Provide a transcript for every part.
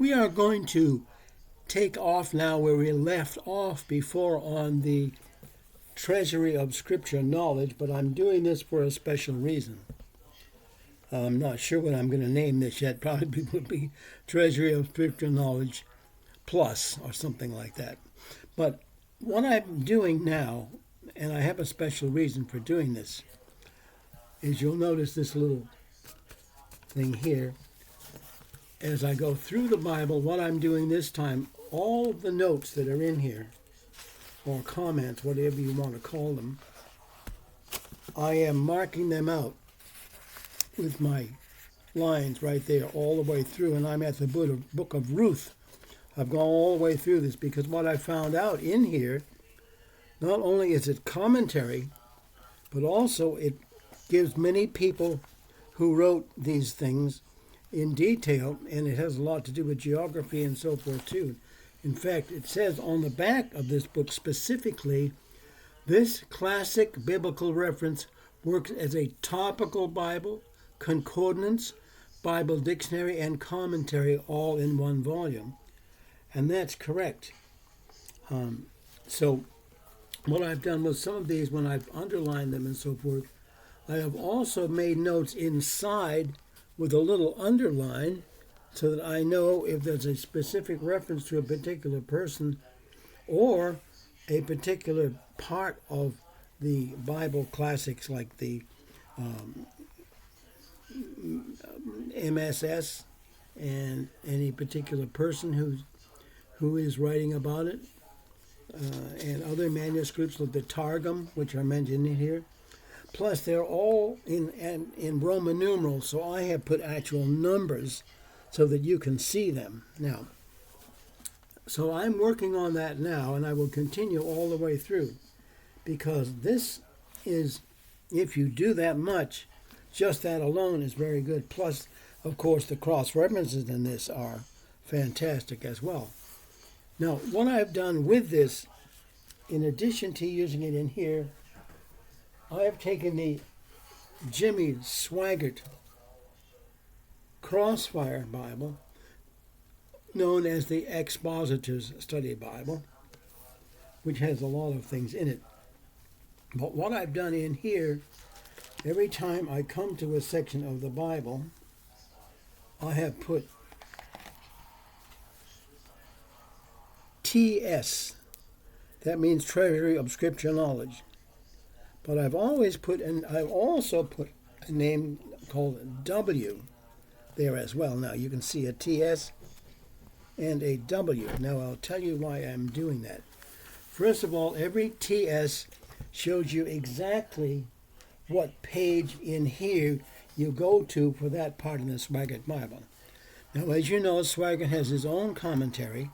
We are going to take off now where we left off before on the treasury of Scripture knowledge, but I'm doing this for a special reason. I'm not sure what I'm going to name this yet. Probably would be Treasury of Scripture Knowledge Plus or something like that. But what I'm doing now, and I have a special reason for doing this, is you'll notice this little thing here. As I go through the Bible, what I'm doing this time, all the notes that are in here, or comments, whatever you want to call them, I am marking them out with my lines right there all the way through, and I'm at the book of Ruth. I've gone all the way through this because what I found out in here, not only is it commentary, but also it gives many people who wrote these things in detail, and it has a lot to do with geography and so forth too. In fact, it says on the back of this book specifically, this classic biblical reference works as a topical Bible, concordance, Bible dictionary, and commentary all in one volume. And that's correct. So what I've done with some of these, when I've underlined them and so forth, I have also made notes inside with a little underline so that I know if there's a specific reference to a particular person or a particular part of the Bible classics like the MSS and any particular person who is writing about it, and other manuscripts like the Targum, which are mentioned in here. Plus, they're all in Roman numerals, so I have put actual numbers so that you can see them. Now, so I'm working on that now, and I will continue all the way through, because this is, if you do that much, just that alone is very good. Plus, of course, the cross-references in this are fantastic as well. Now, what I've done with this, in addition to using it in here, I have taken the Jimmy Swaggat Crossfire Bible, known as the Expositor's Study Bible, which has a lot of things in it. But what I've done in here, every time I come to a section of the Bible, I have put TS. That means Treasury of Scripture Knowledge. But I've always put, and I've also put a name called W there as well. Now you can see a TS and a W. Now I'll tell you why I'm doing that. First of all, every TS shows you exactly what page in here you go to for that part in the Swaggat Bible. Now, as you know, Swaggat has his own commentary,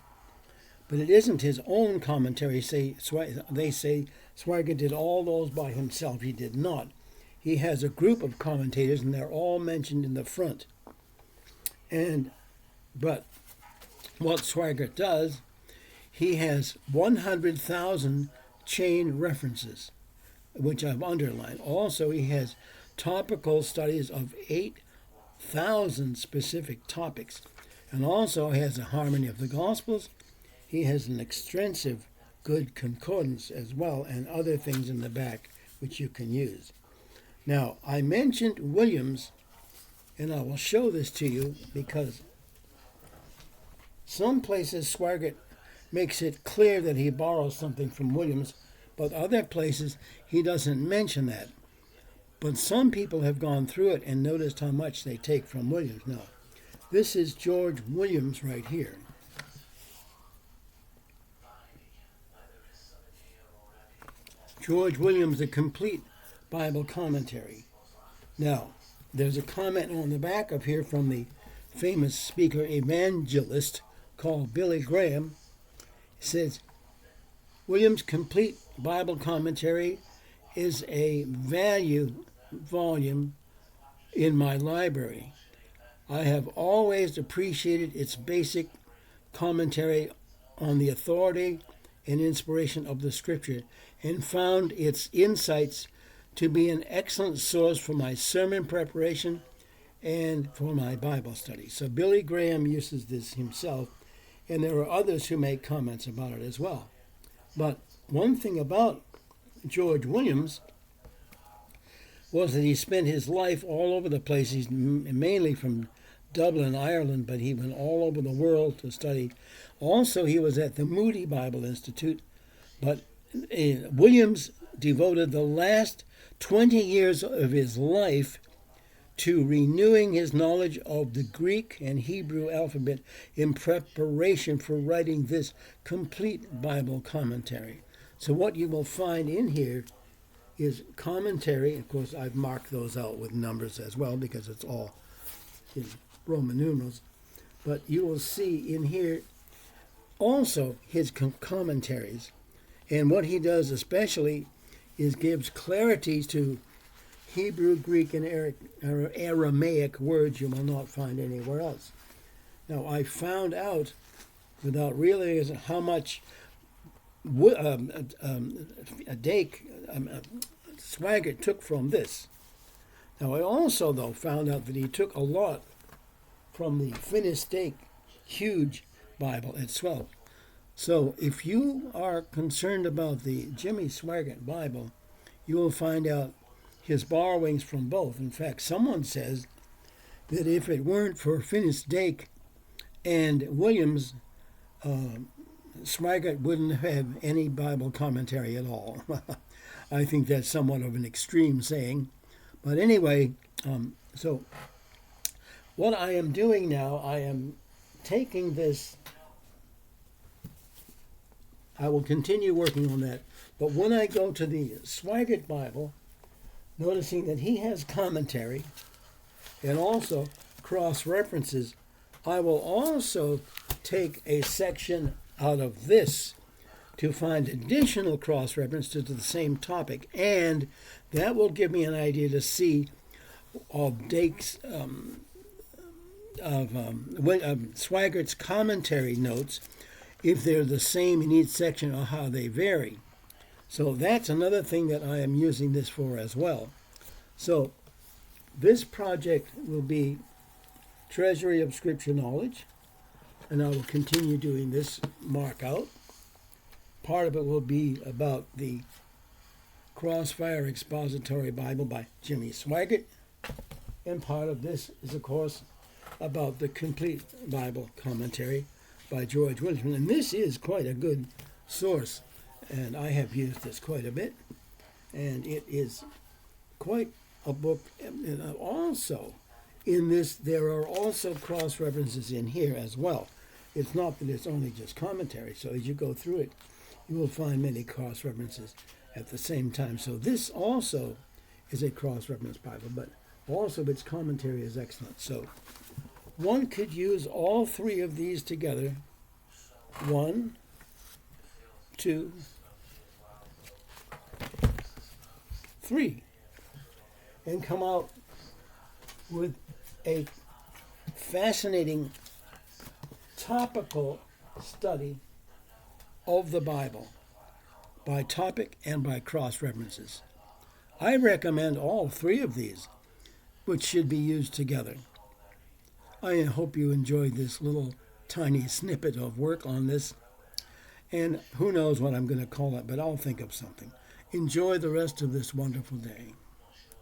but it isn't his own commentary. They say Swaggat did all those by himself. He did not. He has a group of commentators, and they're all mentioned in the front. But what Swaggat does, he has 100,000 chain references, which I've underlined. Also, he has topical studies of 8,000 specific topics, and also has a harmony of the Gospels. He has an extensive good concordance as well, and other things in the back which you can use. Now, I mentioned Williams, and I will show this to you because some places Swaggat makes it clear that he borrows something from Williams, but other places he doesn't mention that. But some people have gone through it and noticed how much they take from Williams. Now, this is George Williams right here. George Williams, the complete Bible commentary. Now, there's a comment on the back of here from the famous speaker evangelist called Billy Graham. It says, Williams' complete Bible commentary is a value volume in my library. I have always appreciated its basic commentary on the authority and inspiration of the Scripture, and found its insights to be an excellent source for my sermon preparation and for my Bible study. So Billy Graham uses this himself, and there are others who make comments about it as well. But one thing about George Williams was that he spent his life all over the place. He's mainly from Dublin, Ireland, but he went all over the world to study. Also, he was at the Moody Bible Institute, but Williams devoted the last 20 years of his life to renewing his knowledge of the Greek and Hebrew alphabet in preparation for writing this complete Bible commentary. So what you will find in here is commentary. Of course, I've marked those out with numbers as well because it's all in Roman numerals. But you will see in here also his commentaries. And what he does especially is gives clarity to Hebrew, Greek, and Aramaic words you will not find anywhere else. Now, I found out, without realizing how much Swaggat took from this. Now, I also, though, found out that he took a lot from the finished Dake huge Bible as well. So if you are concerned about the Jimmy Swaggat Bible, you will find out his borrowings from both. In fact, someone says that if it weren't for finished Dake and Williams, Swaggat wouldn't have any Bible commentary at all. I think that's somewhat of an extreme saying. But anyway, so what I am doing now, I am taking this. I will continue working on that. But when I go to the Swaggat Bible, noticing that he has commentary and also cross-references, I will also take a section out of this to find additional cross-references to the same topic, and that will give me an idea to see of Dake's Swaggart's commentary notes, if they're the same in each section or how they vary. So that's another thing that I am using this for as well. So this project will be Treasury of Scripture Knowledge, and I will continue doing this mark out. Part of it will be about the Crossfire Expository Bible by Jimmy Swaggat, and part of this is, of course, about the complete Bible commentary by George Williams. And this is quite a good source, and I have used this quite a bit, and it is quite a book. And also, in this, there are also cross-references in here as well. It's not that it's only just commentary, so as you go through it, you will find many cross-references at the same time. So this also is a cross-reference Bible, but also its commentary is excellent. So one could use all three of these together, 1, 2, 3, and come out with a fascinating topical study of the Bible by topic and by cross-references. I recommend all three of these, which should be used together. I hope you enjoyed this little tiny snippet of work on this, and who knows what I'm going to call it, but I'll think of something. Enjoy the rest of this wonderful day.